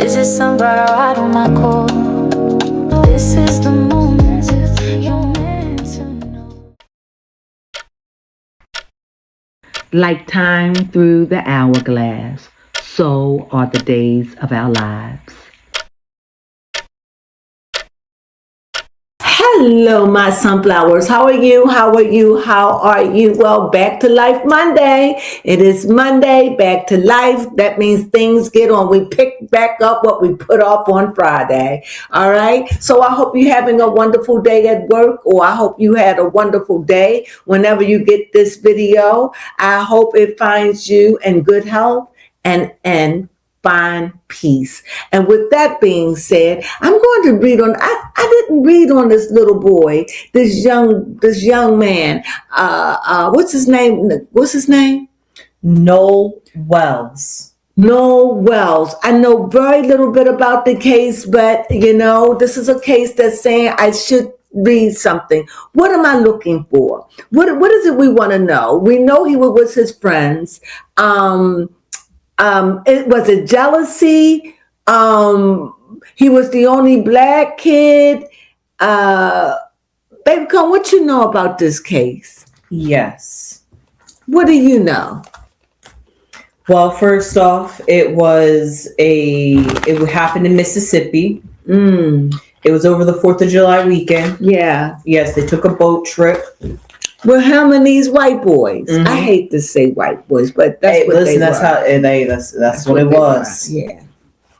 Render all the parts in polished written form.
Is it somebody right on my core? This is the moment you're meant to know. Like time through the hourglass, so are the days of our lives. Hello, my sunflowers. How are you? How are you? How are you? Well, back to life Monday. It is Monday, back to life. That means things get on. We pick back up what we put off on Friday. All right. So I hope you're having a wonderful day at work, or I hope you had a wonderful day whenever you get this video. I hope it finds you in good health and find peace. And with that being said, I'm going to read on. I didn't read on this little boy, this young man. What's his name? Noel Wells. Noel Wells. I know very little bit about the case, but this is a case that's saying I should read something. What am I looking for? What is it we want to know? We know he was with his friends. It was a jealousy. He was the only black kid. Baby Cone, what you know about this case? Yes. What do you know? Well, first off, it happened in Mississippi. It was over the 4th of July weekend. Yeah. Yes, they took a boat trip. Well, how many these white boys? Mm-hmm. I hate to say white boys, but that's what they were. That's what it was. Were. Yeah.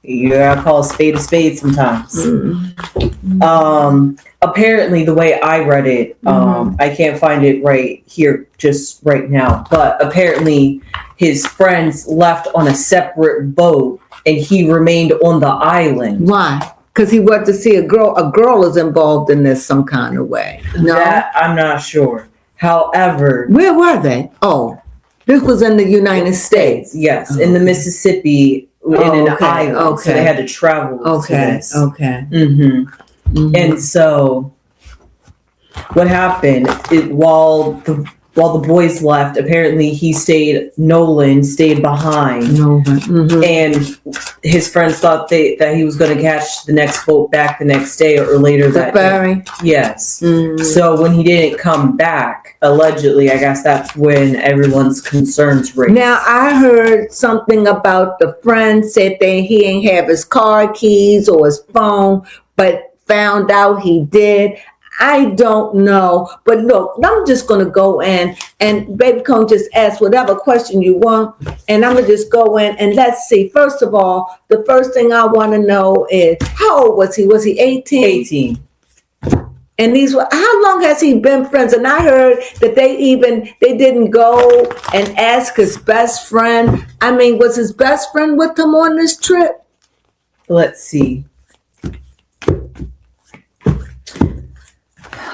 You gotta call a spade sometimes. Mm-hmm. Apparently, the way I read it, I can't find it right here just right now, but apparently his friends left on a separate boat and he remained on the island. Why? Because he wanted to see a girl. A girl is involved in this some kind of way. No, that I'm not sure. However, where were they? Oh, this was in the United States. Yes, in the Mississippi, in an island. Okay. So they had to travel to this. Okay. And so what happened while the boys left, apparently Nolan stayed behind. And his friends thought that he was going to catch the next boat back the next day or later that day. Yes. So when he didn't come back, allegedly, I guess that's when everyone's concerns raised. Now, I heard something about the friend said that he didn't have his car keys or his phone, but found out he did. I don't know, but look, I'm just going to go in and Baby Cone just ask whatever question you want, and I'm going to just go in and let's see. First of all, the first thing I want to know is, how old was he? Was he 18? 18. And how long has he been friends? And I heard that they didn't go and ask his best friend. I mean, was his best friend with him on this trip? Let's see.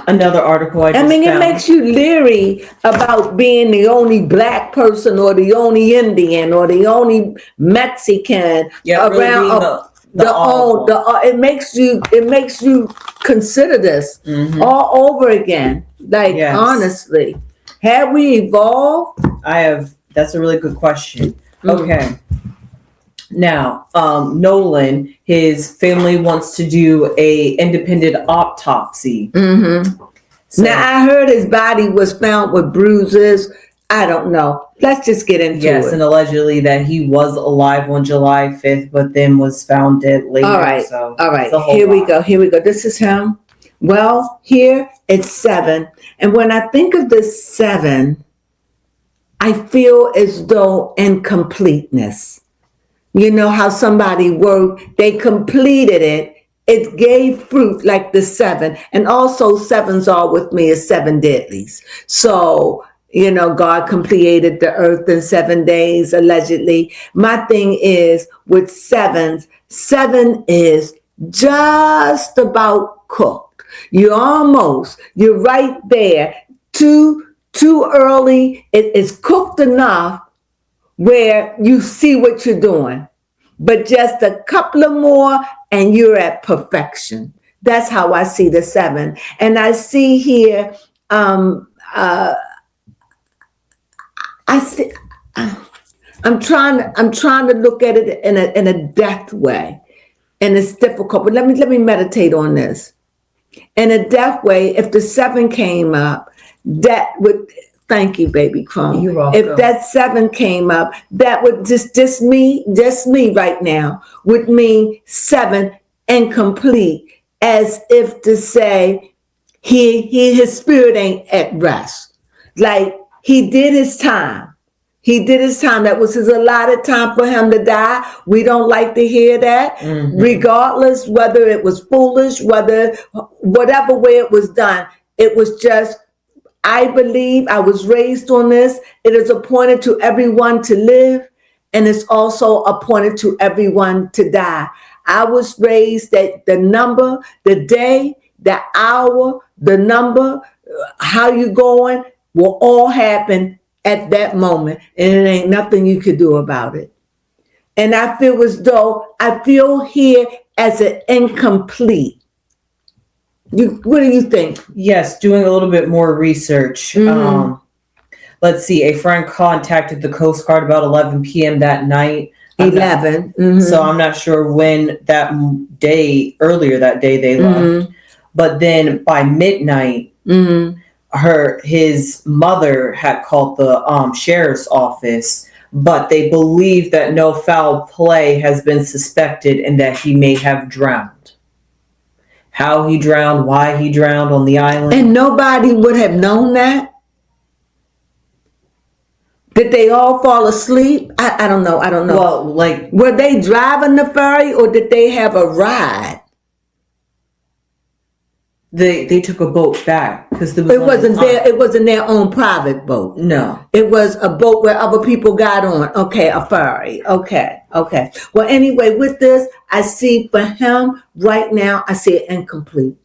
Another article I found. It makes you leery about being the only black person or the only Indian or the only Mexican around. It makes you consider this all over again. Like, honestly, have we evolved? That's a really good question. Okay. Now, Nolan, his family wants to do a independent autopsy. So, now, I heard his body was found with bruises. I don't know. Let's just get into it. Yes, and allegedly that he was alive on July 5th, but then was found dead later. All right. So all right. Here we go. This is him. Well, here it's 7. And when I think of this 7, I feel as though incompleteness. You know how somebody worked, they completed it. It gave fruit like the 7. And also 7s are with me as 7 deadlies. So, God completed the earth in 7 days, allegedly. My thing is with 7s, 7 is just about cooked. You're right there. Too early. It is cooked enough where you see what you're doing, but just a couple of more and you're at perfection. That's how I see the 7. And I see here, I'm trying to look at it in a death way. and it's difficult. But let me meditate on this. In a deaf way, if the 7 came up, that would, thank you, baby Crone. You're welcome. If that 7 came up, that would just me right now would mean 7 incomplete, as if to say his spirit ain't at rest. Like he did his time. He did his time. That was his allotted time for him to die. We don't like to hear that. Regardless whether it was foolish, whatever way it was done, it was just, I believe, I was raised on this. It is appointed to everyone to live, and it's also appointed to everyone to die. I was raised that the number, the day, the hour, the number, how you going, will all happen at that moment, and it ain't nothing you could do about it. And I feel as though I feel here as an incomplete. What do you think? Yes, doing a little bit more research. Let's see. A friend contacted the Coast Guard about 11 p.m. that night. 11. So I'm not sure when earlier that day they left. But then by midnight, his mother had called the sheriff's office, but they believe that no foul play has been suspected and that he may have drowned. How he drowned, why he drowned on the island. And nobody would have known that? Did they all fall asleep? I don't know. Well, like, were they driving the ferry or did they have a ride? They took a boat back because it wasn't their own private boat. No, it was a boat where other people got on. Okay, a ferry. Okay. Well, anyway, with this, I see for him right now, I see it incomplete.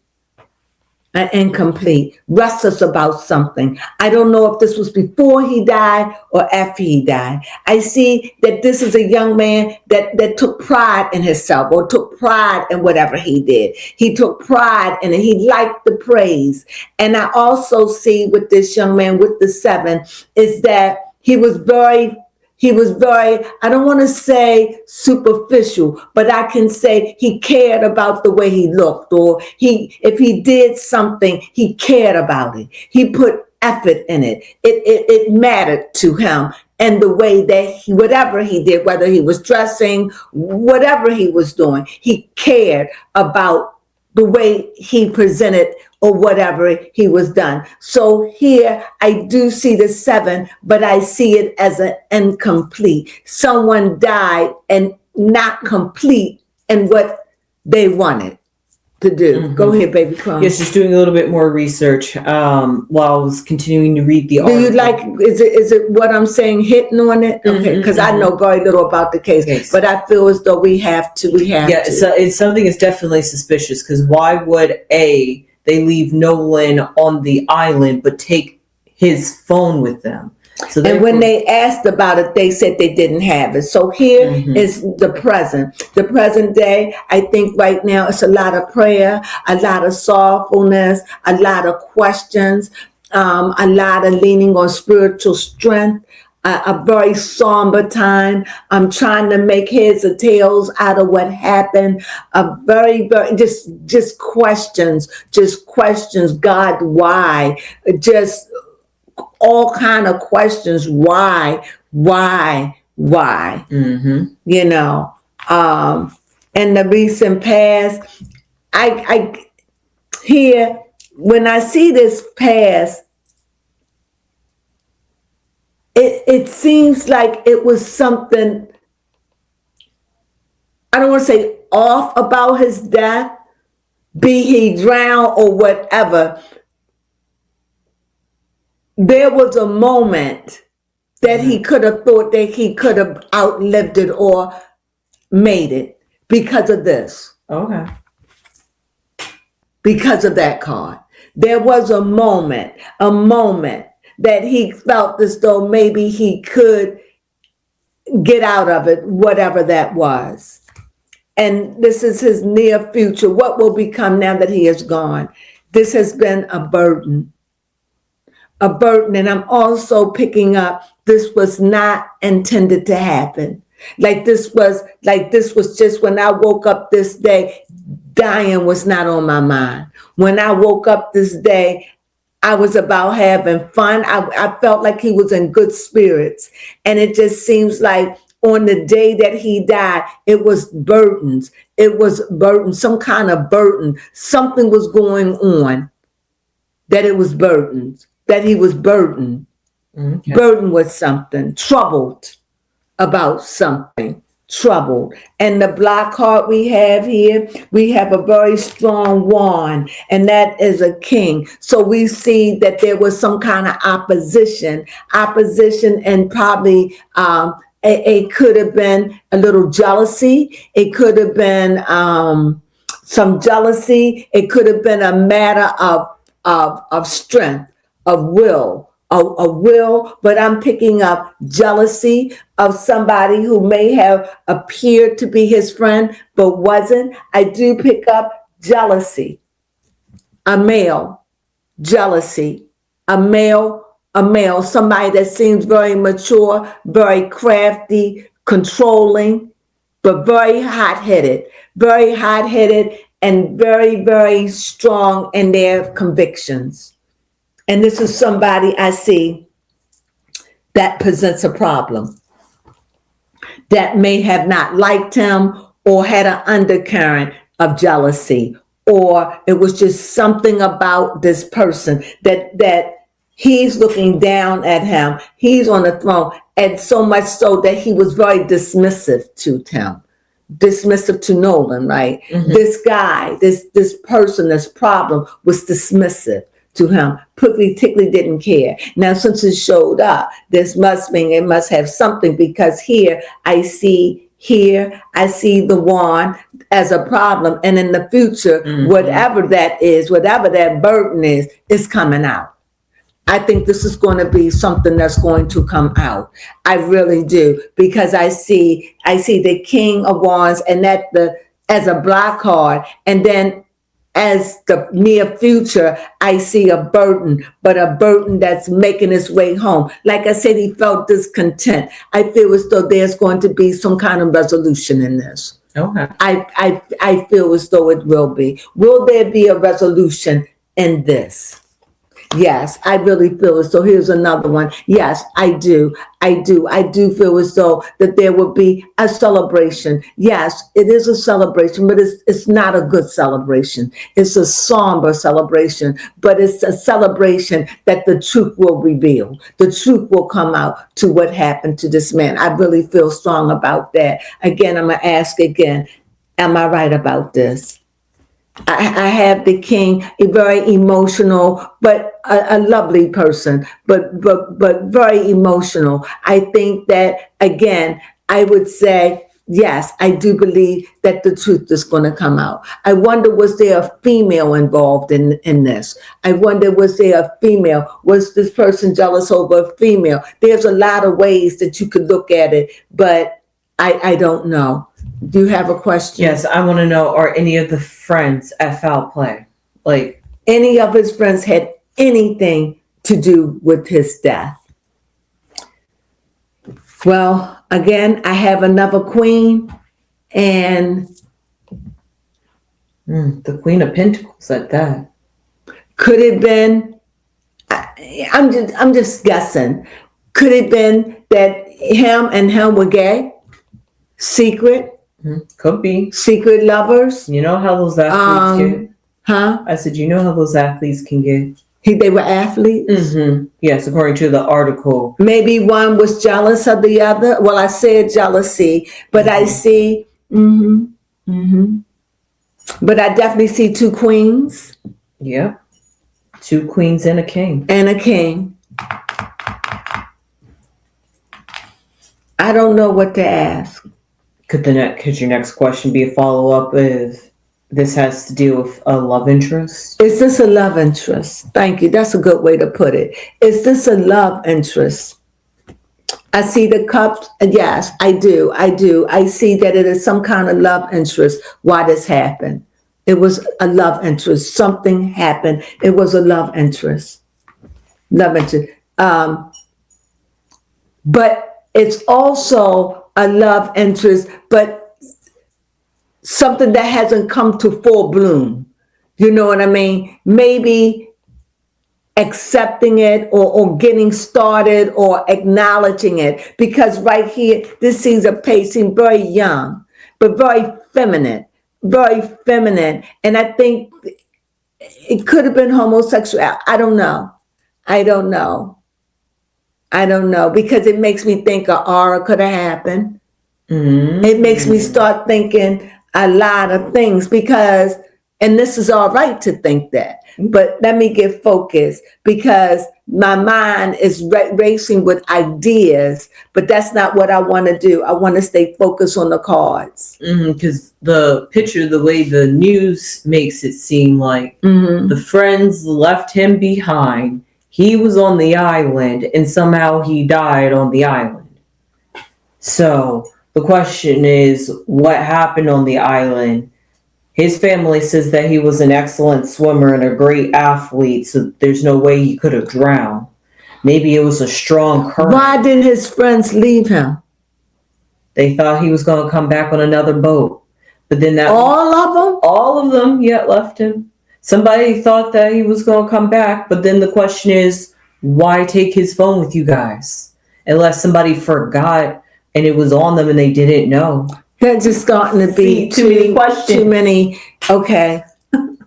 An incomplete, restless about something. I don't know if this was before he died or after he died. I see that this is a young man that took pride in himself, or took pride in whatever he did. He took pride in it. He liked the praise. And I also see with this young man with the 7 is that he was very, I don't want to say superficial, but I can say he cared about the way he looked, or if he did something, he cared about it. He put effort in it. It mattered to him. And the way that whatever he did, whether he was dressing, whatever he was doing, he cared about the way he presented or whatever he was done. So here I do see the 7, but I see it as an incomplete. Someone died and not complete in what they wanted to do. Go ahead, baby Crones. Yes, just doing a little bit more research while I was continuing to read the article. Do you like, is it what I'm saying, hitting on it? Okay, because I know very little about the case, but I feel as though we have to. So it's something that's definitely suspicious, because why would they leave Nolan on the island but take his phone with them? So when they asked about it, they said they didn't have it. So here is the present day. I think right now it's a lot of prayer, a lot of softness, a lot of questions, a lot of leaning on spiritual strength, a very somber time. I'm trying to make heads or tails out of what happened. A very, very, just questions. God, why? Just all kind of questions. Why? You know, in the recent past, I hear, when I see this past, it seems like it was something, I don't want to say off about his death, be he drowned or whatever. There was a moment that he could have thought that he could have outlived it or made it because of this. Okay. Because of that card. There was a moment that he felt as though maybe he could get out of it, whatever that was. And this is his near future. What will become now that he is gone? This has been a burden. And I'm also picking up, this was not intended to happen. Like this was just when I woke up this day, dying was not on my mind. When I woke up this day, I was about having fun. I felt like he was in good spirits. And it just seems like on the day that he died, it was burdens. It was burden, some kind of burden. Something was going on that it was burdens, that he was burdened. Okay. Burdened with something, troubled about something, troubled. And the black card we have here, we have a very strong wand, and that is a king. So we see that there was some kind of opposition, and probably it could have been a little jealousy. It could have been some jealousy. It could have been a matter of strength, of will. A will, but I'm picking up jealousy of somebody who may have appeared to be his friend, but wasn't. I do pick up jealousy, a male, jealousy, a male, somebody that seems very mature, very crafty, controlling, but very hot-headed, and very, very strong in their convictions. And this is somebody I see that presents a problem, that may have not liked him or had an undercurrent of jealousy, or it was just something about this person that he's looking down at him. He's on the throne, and so much so that he was very dismissive to him. Dismissive to Nolan, right? Mm-hmm. This guy, this person, this problem was dismissive to him. Prickly Tickly didn't care. Now, since it showed up, this must mean it must have something, because here I see the wand as a problem, and in the future, whatever that is, whatever that burden is coming out. I think this is going to be something that's going to come out. I really do, because I see the King of Wands, and that as a black card, and then as the near future, I see a burden, but a burden that's making its way home. Like I said, he felt discontent. I feel as though there's going to be some kind of resolution in this. Okay. I feel as though it will be. Will there be a resolution in this? Yes, I really feel as though. Here's another one. Yes, I do feel as though that there will be a celebration. Yes, it is a celebration, but it's not a good celebration. It's a somber celebration, but it's a celebration that the truth will reveal. The truth will come out to what happened to this man. I really feel strong about that. Again, I'm going to ask again, am I right about this? I have the King, a very emotional, but a lovely person, but very emotional. I think that, again, I would say, yes, I do believe that the truth is going to come out. I wonder, was there a female involved in this? I wonder, was there a female? Was this person jealous over a female? There's a lot of ways that you could look at it, but I don't know. Do you have a question? Yes, I want to know, are any of the friends at foul play? Like, any of his friends had anything to do with his death? Well, again, I have another queen, and the Queen of Pentacles at that. Could it been, I'm just guessing, could it been that him and him were gay? Secret? Could be. Secret lovers? You know how those athletes get? Huh? I said, you know how those athletes can get? They were athletes? Mm-hmm. Yes, according to the article. Maybe one was jealous of the other. Well, I said jealousy, but I see, but I definitely see two queens. Yeah. Two queens and a king. And a king. I don't know what to ask. Could your next question be a follow-up if this has to deal with a love interest? Is this a love interest? Thank you. That's a good way to put it. Is this a love interest? I see the cups. Yes, I do. I see that it is some kind of love interest. Why this happened? It was a love interest. Something happened. It was a love interest. Love interest. But it's also a love interest, but something that hasn't come to full bloom. You know what I mean? Maybe accepting it or getting started or acknowledging it. Because right here, this seems a page seems very young, but very feminine. Very feminine. And I think it could have been homosexual. I don't know. I don't know. I don't know. Because it makes me think a aura could have happened. Mm-hmm. It makes me start thinking a lot of things because, and this is all right to think that, but let me get focused because my mind is racing with ideas, but that's not what I want to do. I want to stay focused on the cards. Because the picture, the way the news makes it seem like the friends left him behind. He was on the island and somehow he died on the island. So the question is, what happened on the island? His family says that he was an excellent swimmer and a great athlete, so there's no way he could have drowned. Maybe it was a strong current. Why did his friends leave him? They thought he was going to come back on another boat. But then all of them? All of them, yeah, left him. Somebody thought that he was going to come back, but then the question is, why take his phone with you guys? Unless somebody forgot and it was on them and they didn't know. That's just starting to be too many questions. Too many. Okay.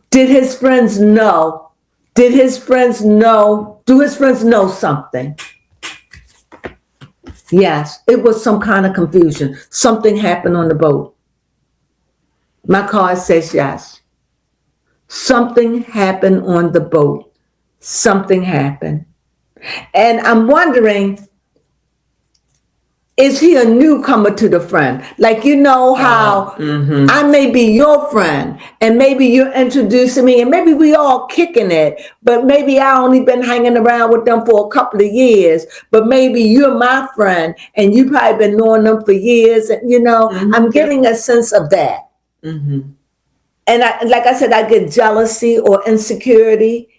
Did his friends know? Did his friends know? Do his friends know something? Yes. It was some kind of confusion. Something happened on the boat. My card says yes. Something happened on the boat. Something happened. And I'm wondering, is he a newcomer to the friend? Like, you know how I may be your friend and maybe you're introducing me and maybe we all kicking it, but maybe I only been hanging around with them for a couple of years, but maybe you're my friend and you probably been knowing them for years. And, you know, I'm getting a sense of that. And like I said, I get jealousy or insecurity.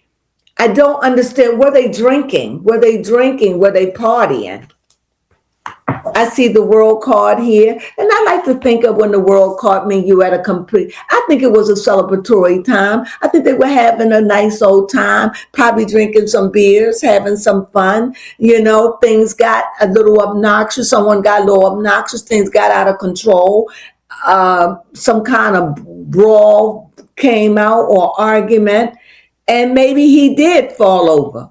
I don't understand. Were they drinking? Were they drinking? Were they partying? I see the world card here. And I like to think of when the world card means you at a complete, I think it was a celebratory time. I think they were having a nice old time, probably drinking some beers, having some fun. You know, things got a little obnoxious. Someone got a little obnoxious. Things got out of control. Some kind of brawl came out or argument. And maybe he did fall over.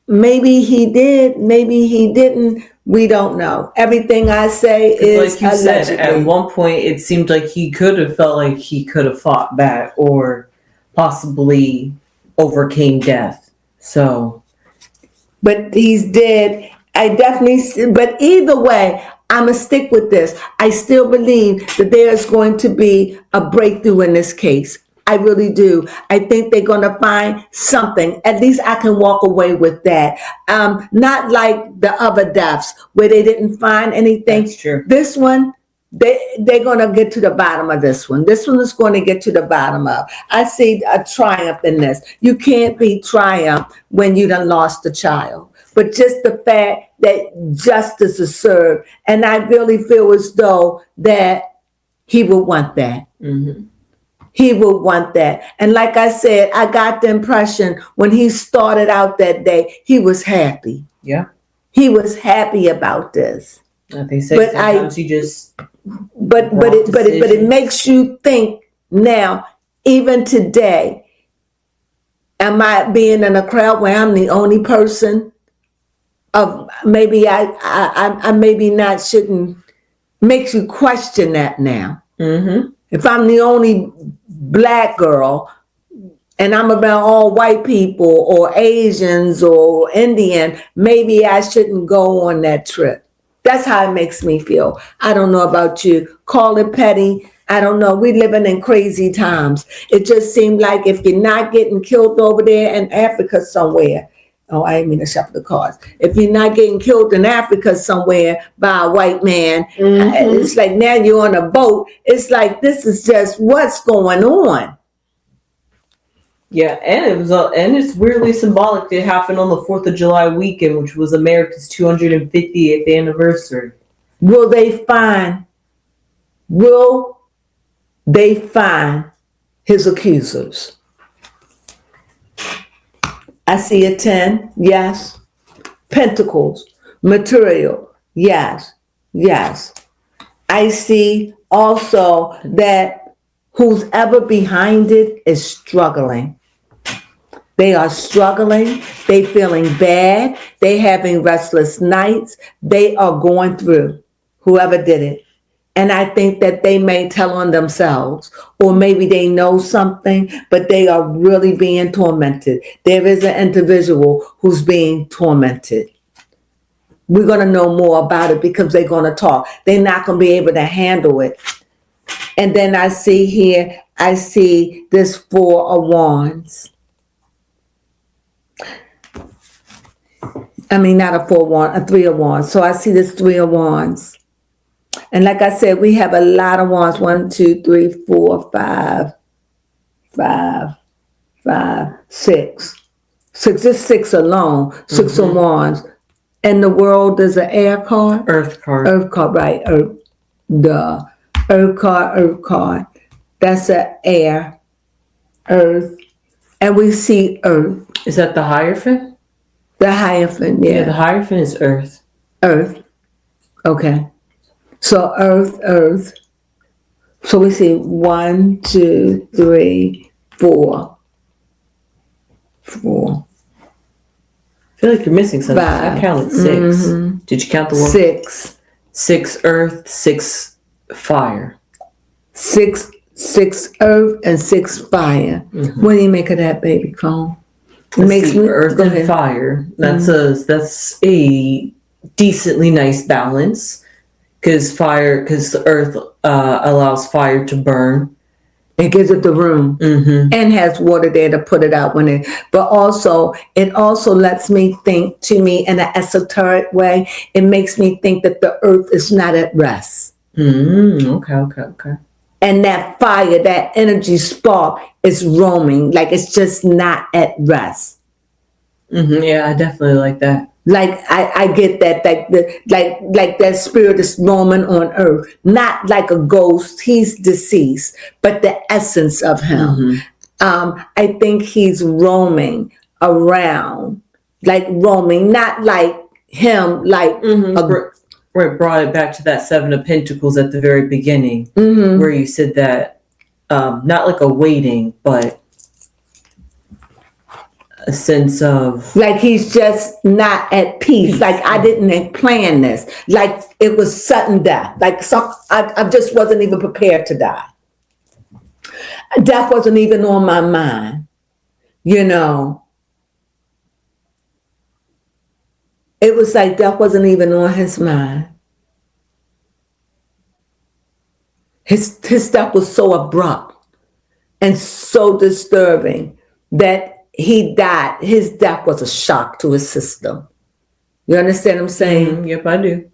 Maybe he did, maybe he didn't. We don't know. Everything I say is like you allegedly. Said, at one point it seemed like he could have felt like he could have fought back or possibly overcame death. So, but he's dead. I definitely. But either way, I'm gonna stick with this. I still believe that there is going to be a breakthrough in this case. I really do. I think they're going to find something. At least I can walk away with that. Not like the other deaths where they didn't find anything. That's true. This one, they're going to get to the bottom of this one. This one is going to get to the bottom of. I see a triumph in this. You can't be triumph when you done lost a child. But just the fact that justice is served. And I really feel as though that he would want that. He would want that. And like I said, I got the impression when he started out that day, he was happy. Yeah. He was happy about this. They say but sometimes he just but it makes you think now, even today, am I being in a crowd where I'm the only person of maybe I maybe not shouldn't, makes you question that now. If I'm the only black girl and I'm about all white people or Asians or Indian, maybe I shouldn't go on that trip. That's how it makes me feel. I don't know about you. Call it petty. I don't know. We're living in crazy times. It just seemed like if you're not getting killed over there in Africa somewhere, oh, I didn't mean to shuffle the cards. If you're not getting killed in Africa somewhere by a white man, it's like now you're on a boat. It's like this is just what's going on. Yeah, and it's weirdly symbolic. It happened on the 4th of July weekend, which was America's 250th anniversary. Will they find his accusers? I see a 10, yes. Pentacles, material, yes, yes. I see also that who's ever behind it is struggling. They are struggling. They feeling bad. They having restless nights. They are going through, whoever did it. And I think that they may tell on themselves, or maybe they know something, but they are really being tormented. There is an individual who's being tormented. We're going to know more about it because they're going to talk. They're not going to be able to handle it. And then I see this 4 of Wands. I mean, not a 4 of Wands, a 3 of Wands. So I see this 3 of Wands. And like I said, we have a lot of wands. 1, 2, 3, 4, 5, 6. 6, just 6 alone. 6 of wands. And the world is an air card. Earth card. Earth card, right. Earth card. That's an air. Earth. And we see earth. Is that the Hierophant? The Hierophant, yeah. Yeah, the Hierophant is earth. Earth. Okay. So earth. So we see 1, 2, 3, 4. 4. I feel like you're missing something. 5. I counted 6. Mm-hmm. Did you count the one? 6. 6 earth, 6 fire. 6 earth and 6 fire. Mm-hmm. What do you make of that, baby Crone? Makes me earth and fire. That's a decently nice balance. Because the earth allows fire to burn. It gives it the room and has water there to put it out when it. But also, it also lets me think. To me, in an esoteric way, it makes me think that the earth is not at rest. Okay. And that fire, that energy spark, is roaming. Like it's just not at rest. Yeah, I definitely like that. Like I get that, like that spirit is roaming on earth, not like a ghost. He's deceased, but the essence of him. I think he's roaming around, like roaming, not like him, like right. Brought it back to that 7 of Pentacles at the very beginning, where you said that not like a waiting, but a sense of like he's just not at peace. Like I didn't plan this. Like it was sudden death. Like I just wasn't even prepared to die. Death wasn't even on my mind. You know, it was like death wasn't even on his mind. His death was so abrupt and so disturbing that he died. His death was a shock to his system. You understand what I'm saying? Yep, I do.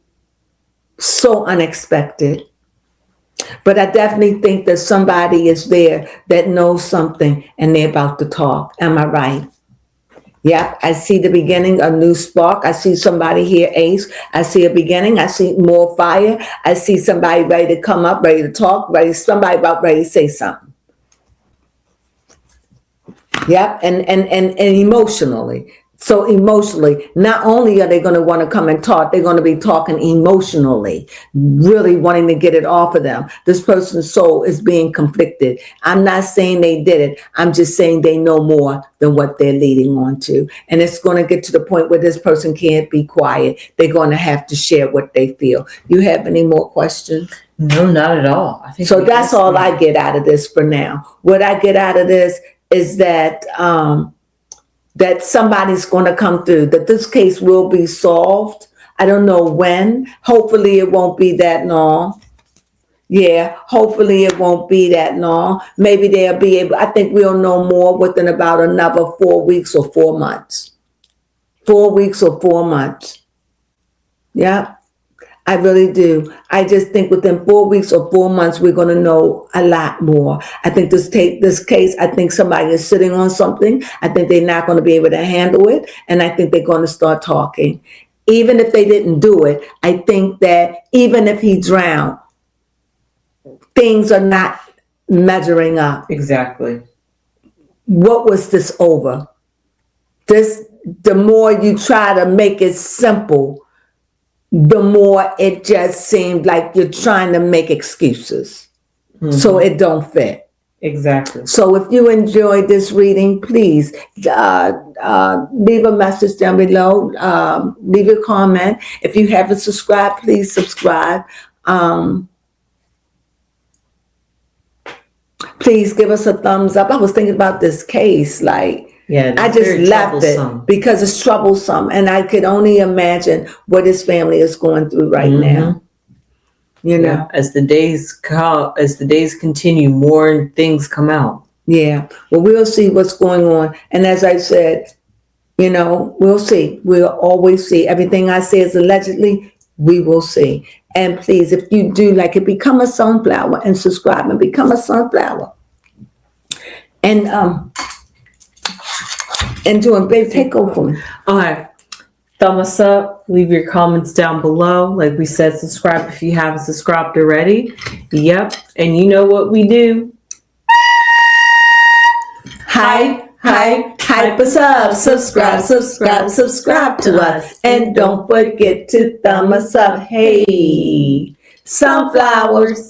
So unexpected. But I definitely think that somebody is there that knows something and they're about to talk. Am I right? Yep, I see the beginning, a new spark. I see somebody here, Ace. I see a beginning. I see more fire. I see somebody ready to come up, ready to talk, somebody about ready to say something. Yep, and emotionally. So emotionally, not only are they going to want to come and talk, they're going to be talking emotionally, really wanting to get it off of them. This person's soul is being conflicted. I'm not saying they did it. I'm just saying they know more than what they're leading on to. And it's going to get to the point where this person can't be quiet. They're going to have to share what they feel. You have any more questions? No, not at all. I think so. That's all I get out of this for now. What I get out of this is that that somebody's going to come through, that this case will be solved. I don't know when. Hopefully it won't be that long. Yeah, hopefully it won't be that long. Maybe they'll be able, I think we'll know more within about another 4 weeks or 4 months. 4 weeks or 4 months. Yeah. I really do. I just think within 4 weeks or 4 months, we're going to know a lot more. I think this case, I think somebody is sitting on something. I think they're not going to be able to handle it. And I think they're going to start talking. Even if they didn't do it, I think that even if he drowned, things are not measuring up. Exactly. What was this over? The more you try to make it simple, the more it just seemed like you're trying to make excuses. So it don't fit. Exactly. So if you enjoyed this reading, please leave a message down below. Leave a comment. If you haven't subscribed, please subscribe. Please give us a thumbs up. I was thinking about this case, like, yeah, I just left it because it's troublesome, and I could only imagine what his family is going through right now. You know, yeah. As the days continue, more things come out. Yeah. Well, we'll see what's going on, and as I said, you know, we'll see. We'll always see. Everything I say is allegedly. We will see. And please, if you do like it, become a sunflower and subscribe and become a sunflower. And doing babe, take over for me. Okay. Thumbs up. Leave your comments down below. Like we said, subscribe if you haven't subscribed already. Yep. And you know what we do. Hype us up. Subscribe to us. And don't forget to thumb us up. Hey, sunflowers.